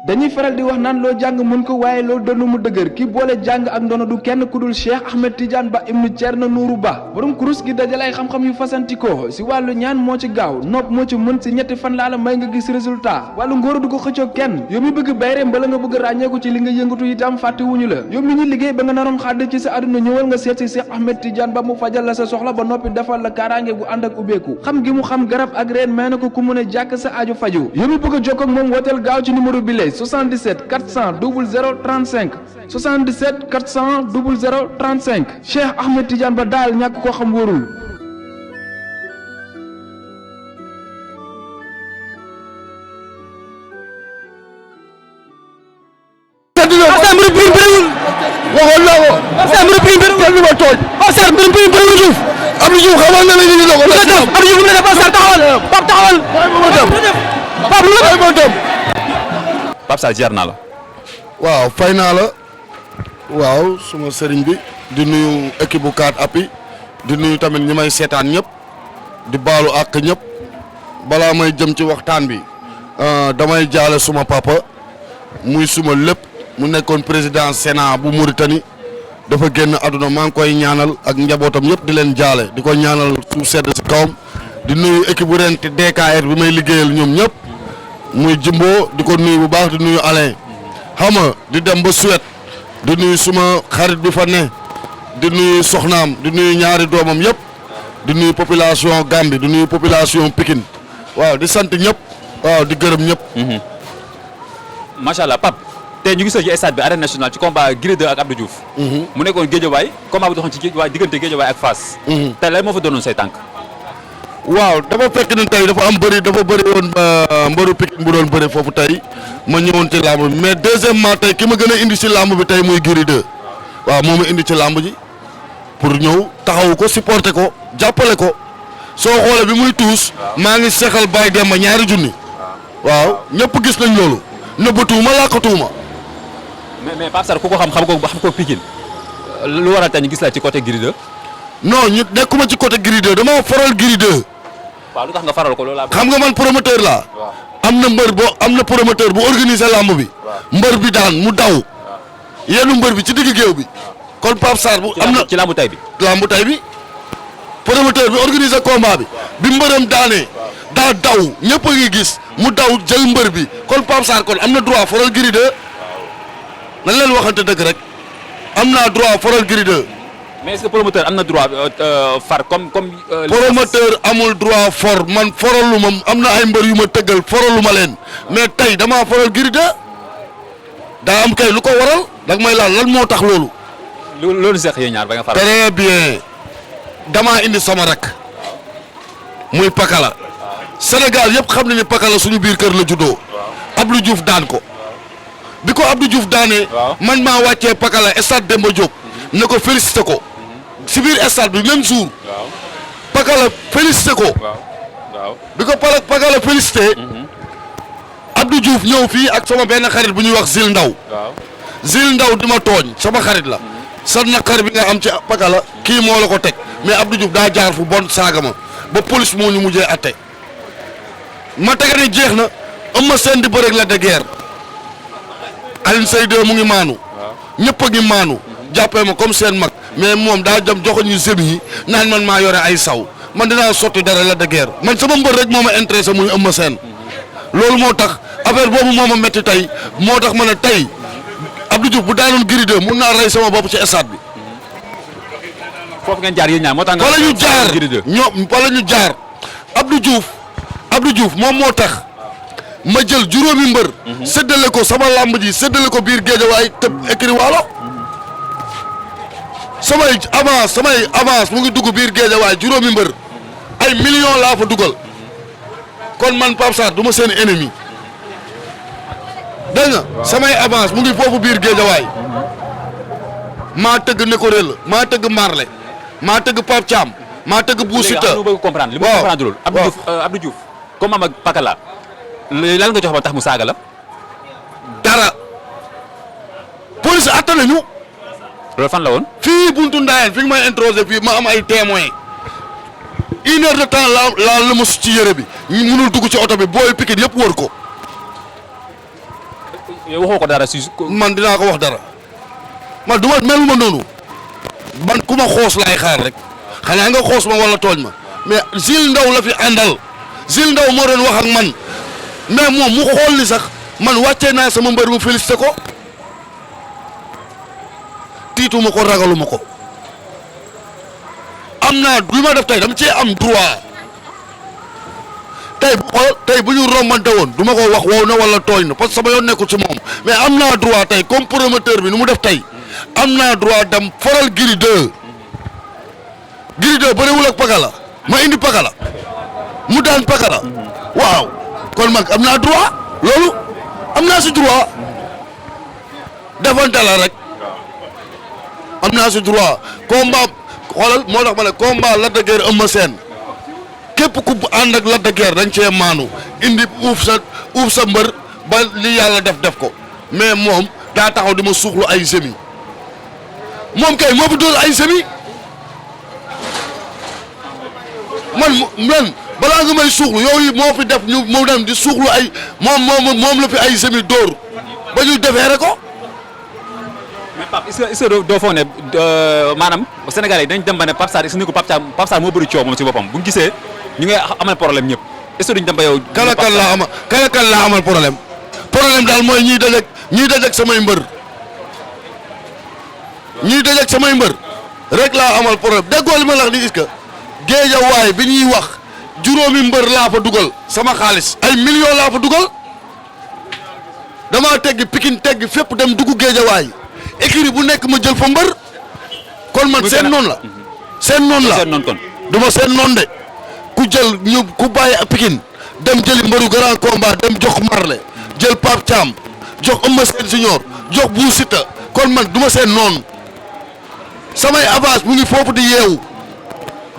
dañuy faral di wax naan loo jàng mën ko waaye loo doon mu dëgër ki boole jàng ak ndono du kenn ku dul Cheikh Ahmed Tidiane Ba ibnu Thierno Nourou Ba borom kurus gi dajale ay xam-xam yu fasantikoo si wàllu ñaan moo ci gaaw nopp moo ci mën si ñetti fan laa la may nga gis résultat wàllu ngóor du ko xëccoo kenn yow mi bëgg bayre mbala nga bëgg ràññeeku ci li nga yëngatu itam fàtte wuñu la yow mi ñu liggéey ba nga naroon xàdd ci sa àdduna ñëwal nga seet si Cheikh Ahmed Tidiane Ba mu fajal la sa soxla ba noppi defal la kaaraange gu ànd ak ubbeeku xam gi mu xam garab ak reen may na ko ku mën a jàkk sa aju faju yow mi bëgg a jokkoo ak moom wooteel gaaw ci numéro bi lay 77 400 00 35 77 400 00 35 Cheikh Ahmed Tidiane Ba daal ñàkk koo xam wóorul. Pape Sarr mbir bëriwul. waxoon naa ko. Pape Sarr mbir bëriwul. kenn du ma tooñ. Pape Sarr mbir bëriwul Diouf. Abdou Diouf xamal na la ñu ne ko. Abdou Diouf mu ne Pape Sarr taxawal. Pape taxawal. Pape lu la. Pape Sarr jaar naa la. waaw fay naa la waaw suma sëriñ bi di nuyu équipe bu 4appuis di nuyu tamit ñi may seetaan ñëpp di baalu àq ñëpp balaa may jëm ci waxtaan bi damay jaale suma papa muy suma lépp mu nekkoon président Sénat bu Mauritanie dafa génn àdduna maa ngi koy ñaanal ak njabootam yëpp di leen jaale di ko ñaanal suuf sedd si kawam di nuyu équipe bu ren te DKR bi may liggéeyal ñoom ñëpp muy Jimbo di ko nuyu bu baax di nuyu Alain xam nga di dem ba Suède di nuyu suma xarit bi fa ne di nuyu soxnaam di nuyu ñaari doomam yëpp di nuyu population Gambie di nuyu population Pikine waaw di sant ñëpp waaw di gërëm ñëpp. macha allah Pape tey ñu gisoo ci stade bi arène nationale ci combat Gris 2 ak Abdou Diouf. mu nekkoon Guédiawaye combat bu doxoon ci diggante Guédiawaye ak Fass. tey lan moo fa doonoon say tànk. waaw dafa fekk ne tey dafa bëri woon mbaru Pikine bu doon bëri foofu tey ma ñëwoon ci làmb bi mais deuxièmement tey ki ma gën a indi ci làmb bi tey muy Gris 2 waaw moo ma indi ci làmb ji pour ñëw taxawu ko supporter ko jàppale ko soo xoolee bi muy tuus maa ngi sexal Baye Demba ñaari junni waaw ñëpp gis nañ loolu nëbbatuuma làkkatuuma. mais Pape Sarr ku ko xam ko Pikine lu waral tey ñu gis la ci côté Gris 2. non ñu nekkuma ci côté Gris 2 dama faral Gris 2. waaw lu tax nga faral ko loolu laa. xam nga man promoteur laa. am na promoteur bu organiser lamb bi. mbër bi daan mu daw. yenu mbër bi ci digg géew bi. kon Pape Sarr bu am na ci lambu tay bi. lambu tay bi promoteur bi organiser combat bi. bi mbëram daanee. daa daw ñëpp a ngi gis. mu daw jël mbër bi kon Pape Sarr kon am na droit faral Gris 2. nañ leen waxante dëgg rek. am naa droit faral Gris 2. mais est-ce que promoteur am na droit far comme. promoteur amul droit for man foralu ma am na ay mbër yu ma tëggal foralu ma leen mais tey damaa foral Gris 2 daa am kay lu ko waral dag may laal lan moo tax loolu. loolu seq yéen ñaar ba nga faral. très bien damaa indi sama rak muy Pakala Sénégal yëpp xam na ni Pakala suñu biir kër la juddoo. Abdou Diouf daan ko bi ko Abdou Diouf daanee. man maa wàccee Pakala stade Demba Diop. ne ko félicité ko. si biir stade bi même jour. Pakala félicité ko. bi ko Pakala félicité. Abdou Diouf ñëw fii ak sama benn xarit bu ñuy wax Zil Ndaw. Zil Ndaw di ma tooñ sama xarit la. sa naqar bi nga am ci Pakala kii moo la ko teg mais Abdou Diouf daa jaar fu bon saaga ma ba police moo ñu mujjee atte ma tege ne jeex na Eumeu Sène di bëreeg la de guerre Alioune Seye 2 mu ngi maanu. ñëpp a ngi maanu. jàppee ma comme seen mag mais moom daa jëm joxoon ñu zëb yi naan man maa yore ay saw man dinaa sotti dara la de guerre man sama mbër rek moo ma intéressé muy Eumeu Sène loolu moo tax affaire boobu moo ma métti tey moo tax ma ne tey Abdou Diouf bu daanoon Gris 2 mun naa rey sama bopp ci stade bi. foofu ngeen jaar yéen ñaar moo tax nga. wala ñu jaar wala ñu jaar Abdou Diouf moom moo tax ma jël juróomi mbër. séddale ko sama lamb ji séddale ko biir Géejawaay tëb écrit waalo. samay avance mu ngi dugg biir Géejawaay juróomi mbër ay millions laa fa dugal kon man Pape Sarr du ma seen ennemi dégg nga samay avance mu ngi foofu biir Géejawaay maa tëgg Nekorel maa tëgg Marley maa tëgg Pape Thiam maa tëgg Bou Siteu. léegi bëgg comprendre li ma comprendre loolu. Abdou Diouf comme am ak Pakala lan nga jox ba tax mu saaga la. dara police atte nañu. loolu fan la woon. fii buntu Ndayane fi nga may introsé fii ma am ay témoins 1 heure de temps la mos ci yére bi ñu mënul dugg ci oto bi booy Pikine yëpp wër ko yow waxoo ko dara si. man dinaa ko wax dara man du ma meluma noonu man ku ma xoos laay xaar rek xanaa nga xoos ma wala tooñ ma mais Zil Ndaw la fi àndal Zil Ndaw moo doon wax ak man mais moom mu xool ni sax man wàccee naa sama mbër mu félicité ko tiituma ko ragaluma ko am naa li ma def tey dama cee am droit tey bu ñu rombante woon du ma ko wax wow na wala tooñ na parce que sama yoon nekkul ci moom mais am naa droit tey comme promoteur bi nu mu def tey am naa droit dem faral Gris 2 Gris 2 bëriwul ak Pakala ma indi Pakala mu daan Pakala waaw kon mag am naa droit loolu am naa si droit defante la rek am naa si droit combat xoolal moo tax ma ne combat Lac de Guiers Eumeu Sène képp ku ànd ak Lac de Guiers dañ cee maanu indi uuf sa mbër ba li yàlla def ko mais moom daa taxaw di ma suuxlu ay semi moom kay moo fi dóor ay semi man balaa nga may suuxlu yooyu moo fi def ñu moo dem di suuxlu ay moom la fi ay semi dóor ba ñu defeere ko. mais Pape est-ce que doo foog ne maanaam Sénégalais yi dañ dem ba ne Pape Sarr est-ce que ni ko Pape Sarr moo bëri coow moom ci boppam bu ñu gisee ñu ngi amal problème ñëpp est-ce que duñ dem ba yow. kan laa amal problème daal mooy ñiy dajeeg samay mbër rek laa amal problème déggoo li ma la wax ni est-ce que Géejawaay bi ñuy wax juróomi mbër laa fa dugal sama xaalis ay millions laa fa dugal damaa teggi Pikine teggi fépp dem dugg Géejawaay écurie bu nekk ma jël fa mbër kon man seen noonu la seen noonu kon du ma seen noonu de ku jël ñu ku bàyyi Pikine dem jëli mbëru grand combat dem jox Marley jël Pape Thiam jox Eumeu Sène Junior jox Bou Siteu kon man du ma seen noonu samay avance mu ngi foofu di yeewu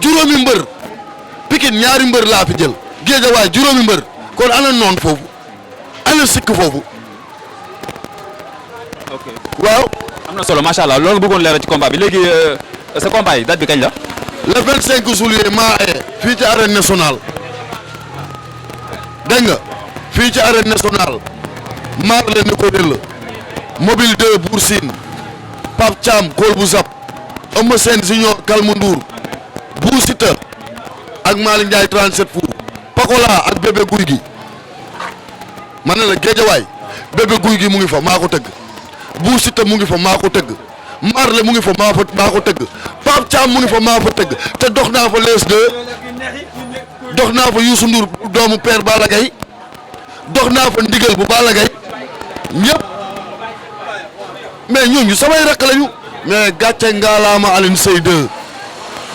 juróomi mbër Pikine ñaari mbër laa fi jël Géejawaay juróomi mbër kon ana noonu foofu ana sikk foofu waaw. am na solo macha allah loolu bëggoon leeral ci combat bi léegi sa combat yi date bi kañ la. le 25 juillet maa fii ci arène nationale dégg nga fii ci arène nationale Marley ni ko dell mobile 2 Bour Sine Pape Thiam Kool bu Zap Eumeu Sène Junior Kalmu Ndour Bou Siteu ak Malick Ndiaye 37 fou Pakola ak bébé guy gi ma ne la Géejawaay bébé guy gi mu ngi fa maa ko tëgg Bou Siteu mu ngi fa maa ko tëgg Marley mu ngi fa maa ko tëgg Pape Thiam mu ngi fa maa fa tëgg te dox naa fa les deux dox naa fa Youssou Ndour doomu père Balla Gaye dox naa fa ndigal bu Balla Gaye ñëpp mais ñooñu samay rakk lañu mais gàcce ngaalaama Alioune Seye 2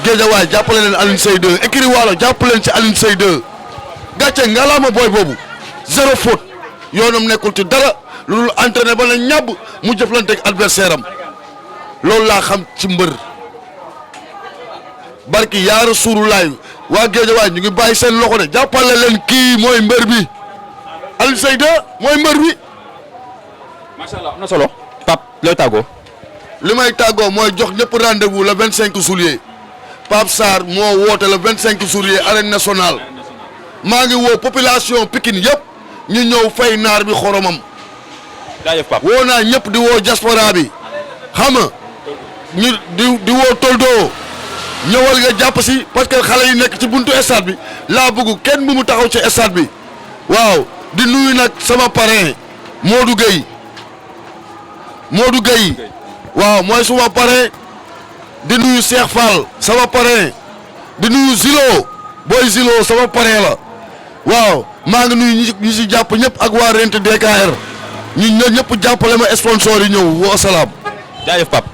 Géejawaay jàppale leen Alioune Seye 2 écurie Waalo jàppale leen ci Alioune Seye 2 gàcce ngaalaama booy boobu zéro faute yoonam nekkul ci dara lu dul entraîné ba la ñàbb mu jëflanteeg adversaire am loolu laa xam ci mbër barki yaa Rasulullah waa Géejawaay ñu ngi bàyyi seen loxo de jàppale leen kii mooy mbër bi Alioune Seye 2 mooy mbër bi. macha allah am na solo. Pape looy tàggoo. li may tàggoo mooy jox ñëpp rendez-vous le 25 juillet Pape Sarr moo woote le 25 juillet arène nationale maa ngi woo population Pikine yëpp ñu ñëw fay naar bi xoromam. jaajëf Pape woo naa ñëpp di woo diaspora bi xam nga ñu di woo Toldo ñëwal nga jàpp si parce que xale yi nekk ci buntu stade bi laa bëgg kenn bu mu taxaw ci stade bi waaw di nuyu nag sama parrain Modou Gueye waaw mooy suma parrain di nuyu Cheikh Fall sama parrain di nuyu Zilo booy Zilo sama parrain la waaw maa ngi nuyu ñi si jàpp ñëpp ak waa Rent DKR ñu ñëpp jàppale ma sponsor yi ñëw wa salaam. jaajëf Pape.